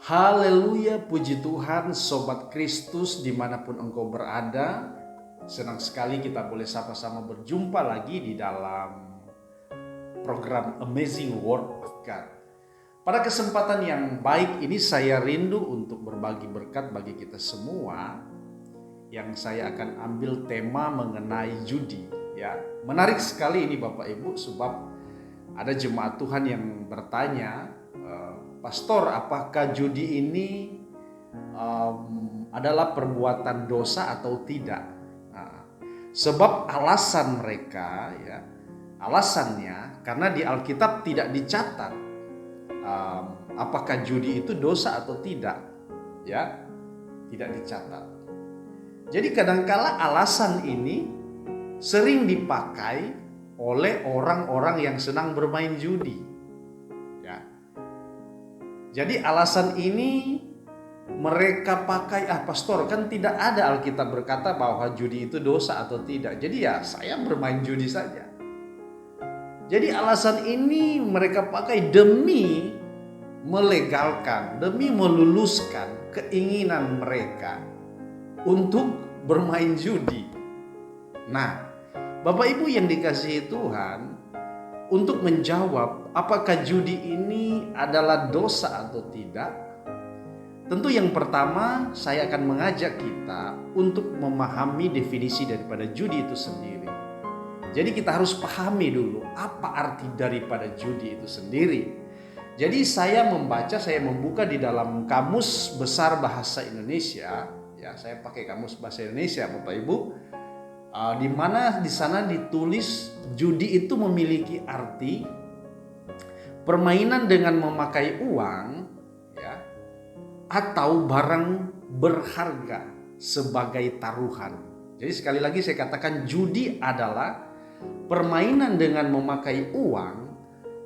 Haleluya, puji Tuhan, Sobat Kristus dimanapun engkau berada. Senang sekali kita boleh sama-sama berjumpa lagi di dalam program Amazing Word of God. Pada kesempatan yang baik ini saya rindu untuk berbagi berkat bagi kita semua. Yang saya akan ambil tema mengenai judi. Ya, menarik sekali ini Bapak Ibu, sebab ada jemaat Tuhan yang bertanya, Pastor, apakah judi ini adalah perbuatan dosa atau tidak? Nah, sebab alasan mereka, ya, alasannya karena di Alkitab tidak dicatat apakah judi itu dosa atau tidak, ya, tidak dicatat. Jadi kadangkala alasan ini sering dipakai oleh orang-orang yang senang bermain judi. Jadi alasan ini mereka pakai, pastor kan tidak ada Alkitab berkata bahwa judi itu dosa atau tidak. Jadi ya saya bermain judi saja. Jadi alasan ini mereka pakai demi melegalkan, demi meluluskan keinginan mereka untuk bermain judi. Nah, Bapak Ibu yang dikasihi Tuhan, untuk menjawab apakah judi ini adalah dosa atau tidak, tentu yang pertama saya akan mengajak kita untuk memahami definisi daripada judi itu sendiri. Jadi kita harus pahami dulu apa arti daripada judi itu sendiri. Jadi saya membuka di dalam Kamus Besar Bahasa Indonesia, ya saya pakai Kamus Bahasa Indonesia Bapak Ibu. Di mana di sana ditulis judi itu memiliki arti permainan dengan memakai uang, ya, atau barang berharga sebagai taruhan. Jadi sekali lagi saya katakan judi adalah permainan dengan memakai uang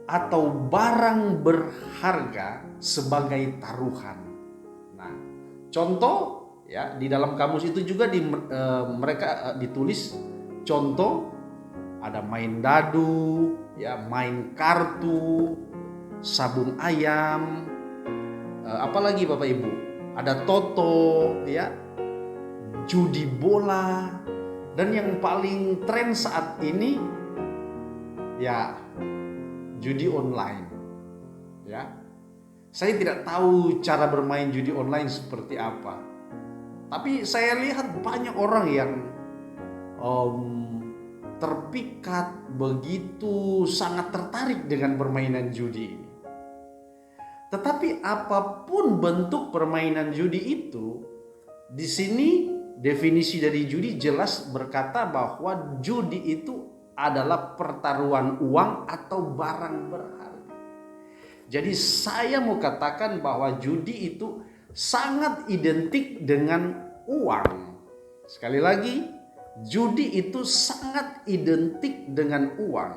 atau barang berharga sebagai taruhan. Nah, contoh, ya, di dalam kamus itu juga mereka ditulis contoh ada main dadu, ya, main kartu, sabung ayam, apalagi Bapak Ibu, ada toto, ya, judi bola, dan yang paling tren saat ini ya judi online. Ya, saya tidak tahu cara bermain judi online seperti apa. Tapi saya lihat banyak orang yang terpikat, begitu sangat tertarik dengan permainan judi ini. Tetapi apapun bentuk permainan judi itu, di sini definisi dari judi jelas berkata bahwa judi itu adalah pertaruhan uang atau barang berharga. Jadi saya mau katakan bahwa judi itu sangat identik dengan uang. Sekali lagi, judi itu sangat identik dengan uang.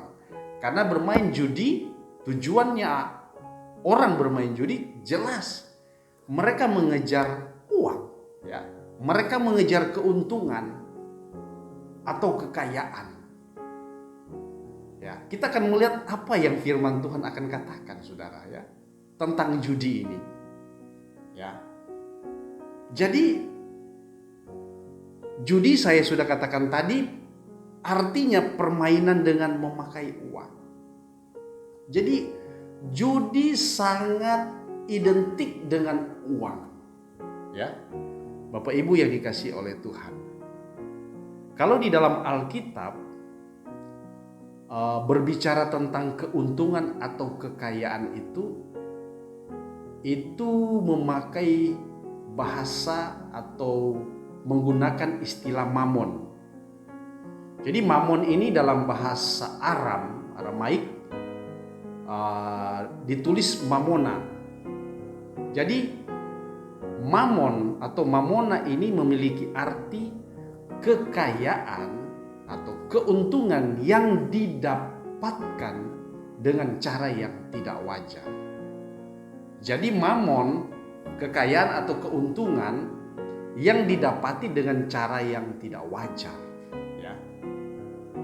Karena bermain judi, tujuannya orang bermain judi jelas. Mereka mengejar uang, ya. Mereka mengejar keuntungan atau kekayaan. Ya, kita akan melihat apa yang firman Tuhan akan katakan, saudara, ya, tentang judi ini. Ya. Jadi judi saya sudah katakan tadi artinya permainan dengan memakai uang. Jadi judi sangat identik dengan uang. Ya. Bapak Ibu yang dikasihi oleh Tuhan. Kalau di dalam Alkitab berbicara tentang keuntungan atau kekayaan itu memakai bahasa atau menggunakan istilah mamon. Jadi mamon ini dalam bahasa Aramaik ditulis mamona. Jadi mamon atau mamona ini memiliki arti kekayaan atau keuntungan yang didapatkan dengan cara yang tidak wajar. Jadi mamon, kekayaan atau keuntungan yang didapati dengan cara yang tidak wajar,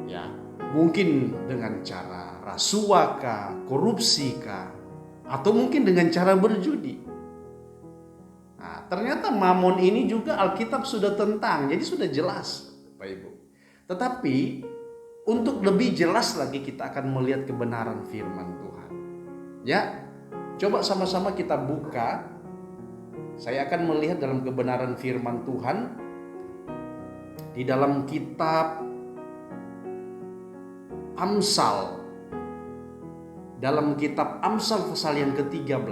ya, mungkin dengan cara rasuah kah, korupsi kah, atau mungkin dengan cara berjudi. ternyata mamon ini juga Alkitab sudah tentang, jadi sudah jelas Bapak Ibu. Tetapi untuk lebih jelas lagi kita akan melihat kebenaran firman Tuhan. Ya, coba sama-sama kita buka. Saya akan melihat dalam kebenaran firman Tuhan di dalam kitab Amsal. Dalam kitab Amsal pasal yang ke-13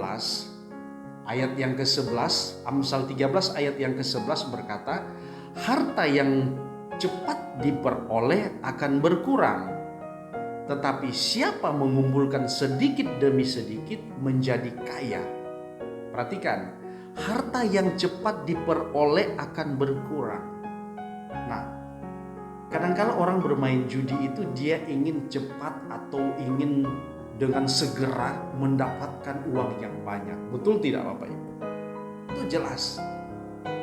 ayat yang ke-11, Amsal 13 ayat yang ke-11 berkata, harta yang cepat diperoleh akan berkurang, tetapi siapa mengumpulkan sedikit demi sedikit menjadi kaya. Perhatikan, harta yang cepat diperoleh akan berkurang. Nah, kadang-kala orang bermain judi itu dia ingin cepat atau ingin dengan segera mendapatkan uang yang banyak. Betul tidak Bapak Ibu? Itu jelas.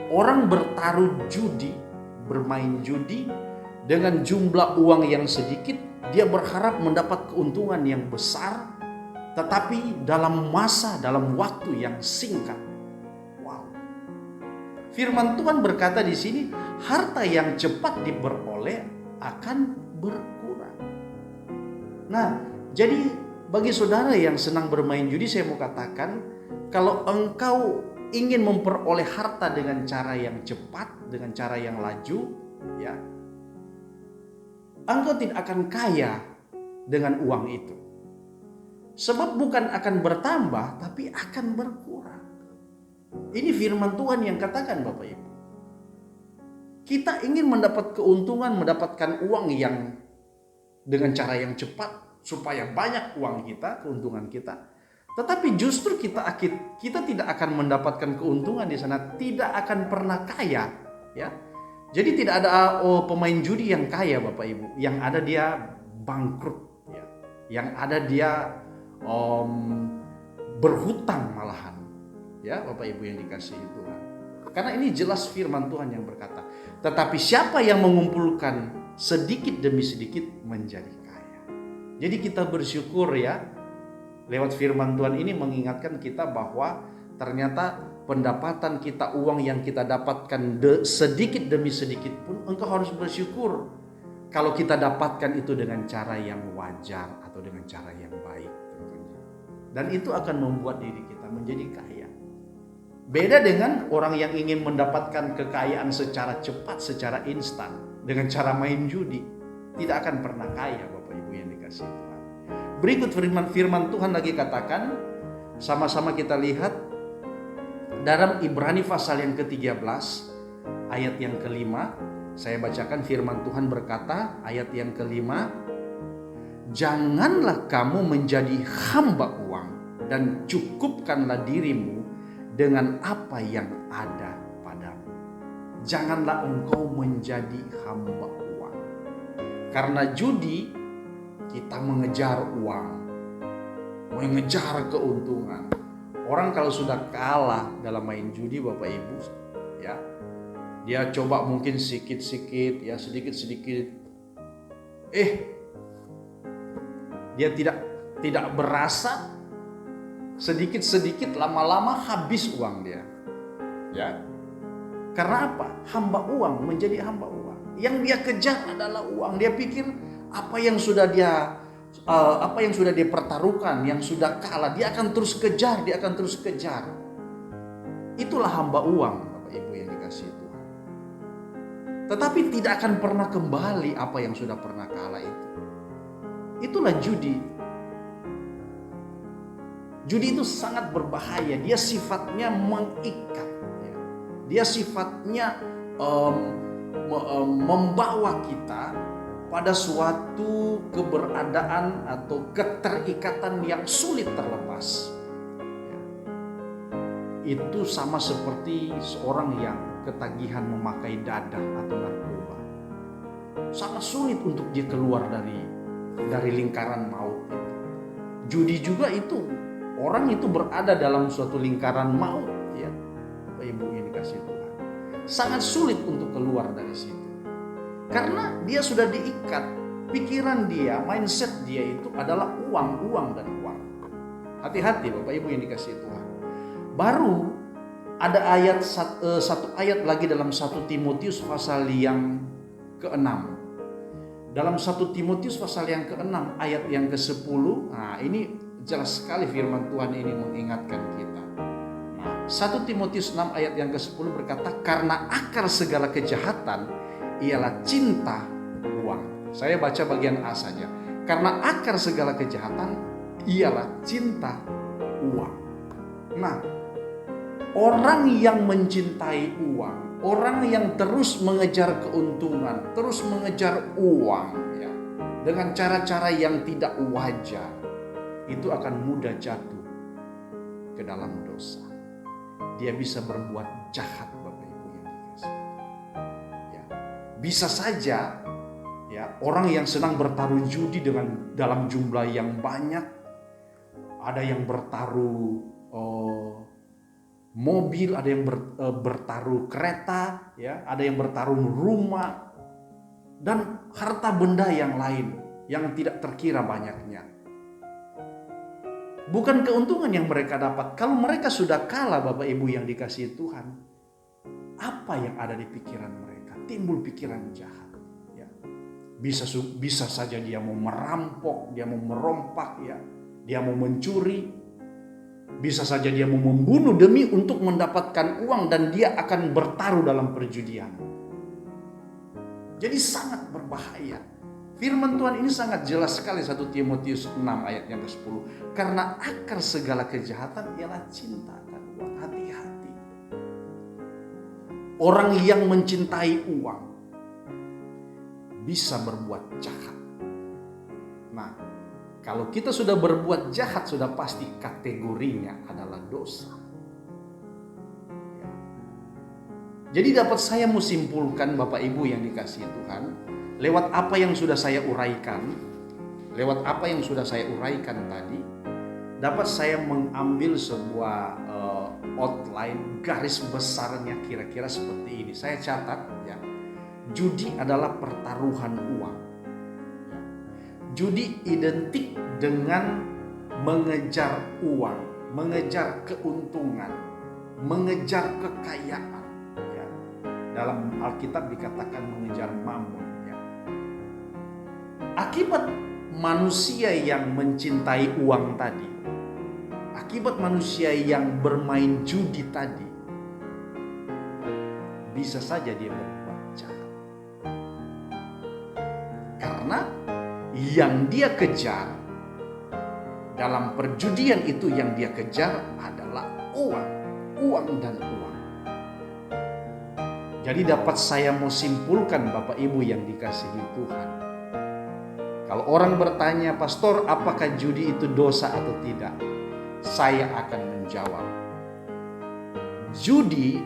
Orang bertaruh judi, bermain judi dengan jumlah uang yang sedikit, dia berharap mendapat keuntungan yang besar, tetapi dalam waktu yang singkat. Firman Tuhan berkata di sini, harta yang cepat diperoleh akan berkurang. Nah, jadi bagi saudara yang senang bermain judi, saya mau katakan, kalau engkau ingin memperoleh harta dengan cara yang cepat, dengan cara yang laju, ya, engkau tidak akan kaya dengan uang itu. Sebab bukan akan bertambah, tapi akan berkurang. Ini firman Tuhan yang katakan Bapak Ibu. Kita ingin mendapat keuntungan, mendapatkan uang yang dengan cara yang cepat supaya banyak uang kita, keuntungan kita. Tetapi justru kita tidak akan mendapatkan keuntungan di sana, tidak akan pernah kaya, ya. Jadi tidak ada pemain judi yang kaya Bapak Ibu, yang ada dia bangkrut, ya. Yang ada dia berhutang malahan. Ya Bapak Ibu yang dikasihi Tuhan. Karena ini jelas firman Tuhan yang berkata, tetapi siapa yang mengumpulkan sedikit demi sedikit menjadi kaya. Jadi kita bersyukur ya, lewat firman Tuhan ini mengingatkan kita bahwa ternyata pendapatan kita, uang yang kita dapatkan sedikit demi sedikit pun engkau harus bersyukur kalau kita dapatkan itu dengan cara yang wajar atau dengan cara yang baik tentunya. Dan itu akan membuat diri kita menjadi kaya. Beda dengan orang yang ingin mendapatkan kekayaan secara cepat, secara instan, dengan cara main judi. Tidak akan pernah kaya Bapak Ibu yang dikasihi Tuhan. Berikut firman Tuhan lagi katakan, sama-sama kita lihat dalam Ibrani pasal yang ke-13 ayat yang ke-5. Saya bacakan firman Tuhan berkata, ayat yang ke-5, janganlah kamu menjadi hamba uang dan cukupkanlah dirimu dengan apa yang ada padamu. Janganlah engkau menjadi hamba uang. Karena judi kita mengejar uang, mengejar keuntungan. Orang kalau sudah kalah dalam main judi Bapak Ibu, ya, dia coba mungkin sedikit-sedikit, ya sedikit-sedikit. Dia tidak berasa. Sedikit-sedikit lama-lama habis uang dia. Ya. Karena apa? Hamba uang menjadi hamba uang. Yang dia kejar adalah uang. Dia pikir apa yang sudah dia pertaruhkan, yang sudah kalah, dia akan terus kejar, Itulah hamba uang, Bapak Ibu yang dikasihi Tuhan. Tetapi tidak akan pernah kembali apa yang sudah pernah kalah itu. Itulah judi. Judi itu sangat berbahaya. Dia sifatnya mengikat. Dia sifatnya membawa kita pada suatu keberadaan atau keterikatan yang sulit terlepas. Itu sama seperti seorang yang ketagihan memakai dadah atau narkoba. Sangat sulit untuk dia keluar dari lingkaran maut. Judi juga itu. Orang itu berada dalam suatu lingkaran maut, ya, Bapak Ibu yang dikasihi Tuhan. Sangat sulit untuk keluar dari situ. Karena dia sudah diikat, pikiran dia, mindset dia itu adalah uang, uang dan uang. Hati-hati Bapak Ibu yang dikasihi Tuhan. Baru Ada satu ayat lagi dalam 1 Timotius pasal yang ke-6. Dalam 1 Timotius pasal yang ke-6 ayat yang ke-10, nah ini jelas sekali firman Tuhan ini mengingatkan kita. Nah, 1 Timotius 6 ayat yang ke-10 berkata, karena akar segala kejahatan ialah cinta uang. Saya baca bagian A saja. Karena akar segala kejahatan ialah cinta uang. Nah, orang yang mencintai uang, orang yang terus mengejar keuntungan, terus mengejar uang ya, dengan cara-cara yang tidak wajar, itu akan mudah jatuh ke dalam dosa. Dia bisa berbuat jahat, Bapak Ibu yang dikasihi. Ya, bisa saja ya, orang yang senang bertaruh judi dalam jumlah yang banyak, ada yang bertaruh mobil, ada yang bertaruh kereta, ya, ada yang bertaruh rumah dan harta benda yang lain yang tidak terkira banyaknya. Bukan keuntungan yang mereka dapat. Kalau mereka sudah kalah, Bapak Ibu yang dikasihi Tuhan, apa yang ada di pikiran mereka? Timbul pikiran jahat. Ya. Bisa saja dia mau merampok, dia mau merompak, ya, dia mau mencuri. Bisa saja dia mau membunuh demi untuk mendapatkan uang dan dia akan bertaruh dalam perjudian. Jadi sangat berbahaya. Firman Tuhan ini sangat jelas sekali 1 Timotius 6 ayat yang ke-10. Karena akar segala kejahatan ialah cinta akan uang. Hati-hati. Orang yang mencintai uang bisa berbuat jahat. Nah, kalau kita sudah berbuat jahat, sudah pasti kategorinya adalah dosa. Ya. Jadi dapat saya mau simpulkan, Bapak Ibu yang dikasihi Tuhan, lewat apa yang sudah saya uraikan, tadi, dapat saya mengambil sebuah outline, garis besarnya kira-kira seperti ini. Saya catat ya, judi adalah pertaruhan uang. Judi identik dengan mengejar uang, mengejar keuntungan, mengejar kekayaan. Ya. Dalam Alkitab dikatakan mengejar mammon. Ya. Akibat manusia yang mencintai uang tadi, akibat manusia yang bermain judi tadi, bisa saja dia berbuat jahat. Karena yang dia kejar dalam perjudian itu, yang dia kejar adalah uang dan uang. Jadi dapat saya mau simpulkan, Bapak Ibu yang dikasihi Tuhan, kalau orang bertanya, pastor, apakah judi itu dosa atau tidak? Saya akan menjawab, judi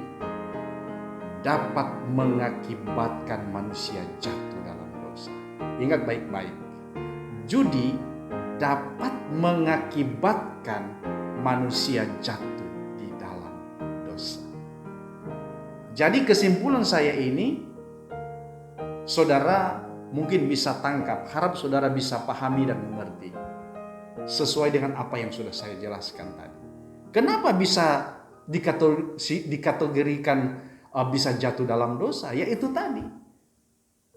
dapat mengakibatkan manusia jatuh dalam dosa. Ingat baik-baik. Judi dapat mengakibatkan manusia jatuh di dalam dosa. Jadi kesimpulan saya ini, saudara mungkin bisa tangkap, harap saudara bisa pahami dan mengerti sesuai dengan apa yang sudah saya jelaskan tadi. Kenapa bisa dikategorikan bisa jatuh dalam dosa? Yaitu tadi,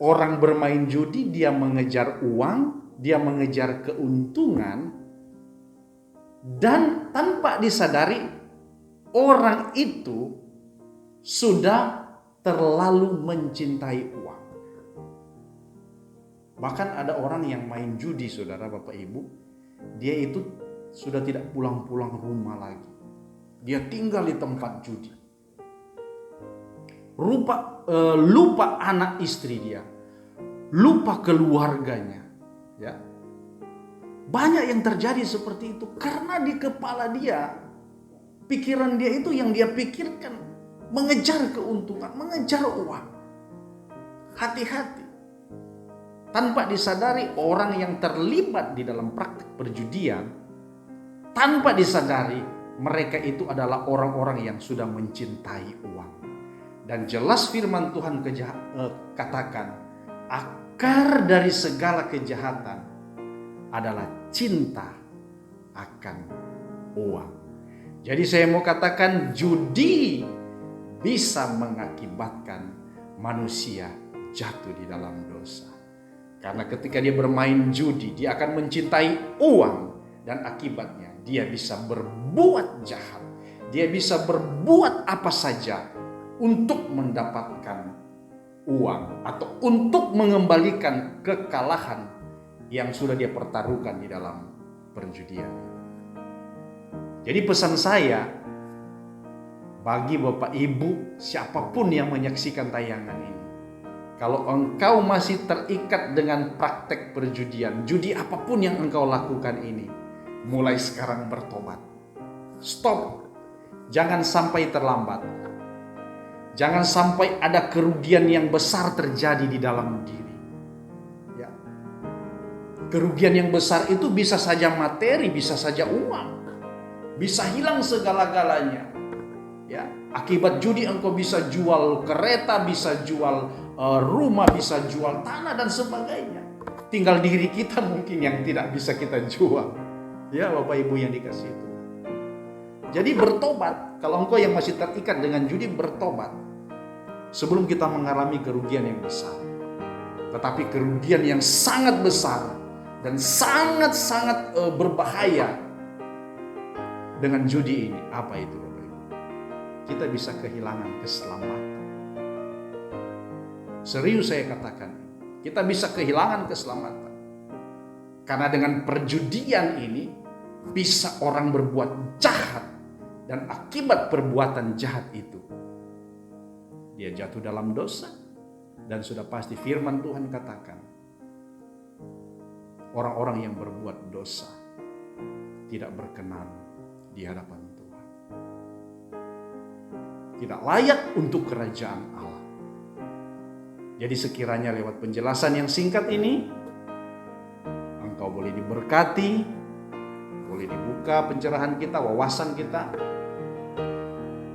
orang bermain judi, dia mengejar uang, dia mengejar keuntungan, dan tanpa disadari orang itu sudah terlalu mencintai uang. Bahkan ada orang yang main judi, saudara, Bapak Ibu, dia itu sudah tidak pulang-pulang rumah lagi. Dia tinggal di tempat judi. Lupa anak istri dia, lupa keluarganya. Ya. Banyak yang terjadi seperti itu karena di kepala dia, pikiran dia itu yang dia pikirkan mengejar keuntungan, mengejar uang. Hati-hati. Tanpa disadari orang yang terlibat di dalam praktik perjudian, tanpa disadari mereka itu adalah orang-orang yang sudah mencintai uang. Dan jelas firman Tuhan katakan, akar dari segala kejahatan adalah cinta akan uang. Jadi saya mau katakan judi bisa mengakibatkan manusia jatuh di dalam dosa. Karena ketika dia bermain judi, dia akan mencintai uang dan akibatnya dia bisa berbuat jahat. Dia bisa berbuat apa saja untuk mendapatkan uang atau untuk mengembalikan kekalahan yang sudah dia pertaruhkan di dalam perjudian. Jadi pesan saya bagi Bapak Ibu, siapapun yang menyaksikan tayangan ini, kalau engkau masih terikat dengan praktek perjudian, judi apapun yang engkau lakukan ini, mulai sekarang bertobat. Stop. Jangan sampai terlambat. Jangan sampai ada kerugian yang besar terjadi di dalam diri. Ya. Kerugian yang besar itu bisa saja materi, bisa saja uang. Bisa hilang segala-galanya. Ya, akibat judi engkau bisa jual kereta, bisa jual rumah, bisa jual tanah dan sebagainya. Tinggal diri kita mungkin yang tidak bisa kita jual. Ya, Bapak Ibu yang dikasihi Tuhan. Jadi bertobat. Kalau engkau yang masih terikat dengan judi, bertobat sebelum kita mengalami kerugian yang besar. Tetapi kerugian yang sangat besar dan sangat-sangat berbahaya dengan judi ini, apa itu Bapak Ibu? Kita bisa kehilangan keselamatan. Serius saya katakan, kita bisa kehilangan keselamatan. Karena dengan perjudian ini bisa orang berbuat jahat, dan akibat perbuatan jahat itu dia jatuh dalam dosa. Dan sudah pasti firman Tuhan katakan, orang-orang yang berbuat dosa tidak berkenan di hadapan Tuhan, tidak layak untuk kerajaan Allah. Jadi sekiranya lewat penjelasan yang singkat ini, engkau boleh diberkati, boleh dibuka pencerahan kita, wawasan kita,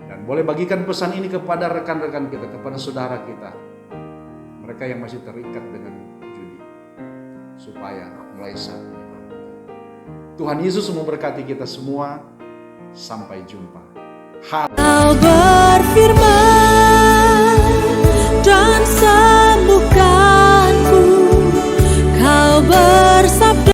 dan boleh bagikan pesan ini kepada rekan-rekan kita, kepada saudara kita, mereka yang masih terikat dengan judi, supaya mulai saat ini. Tuhan Yesus memberkati kita semua. Sampai jumpa. Haleluya.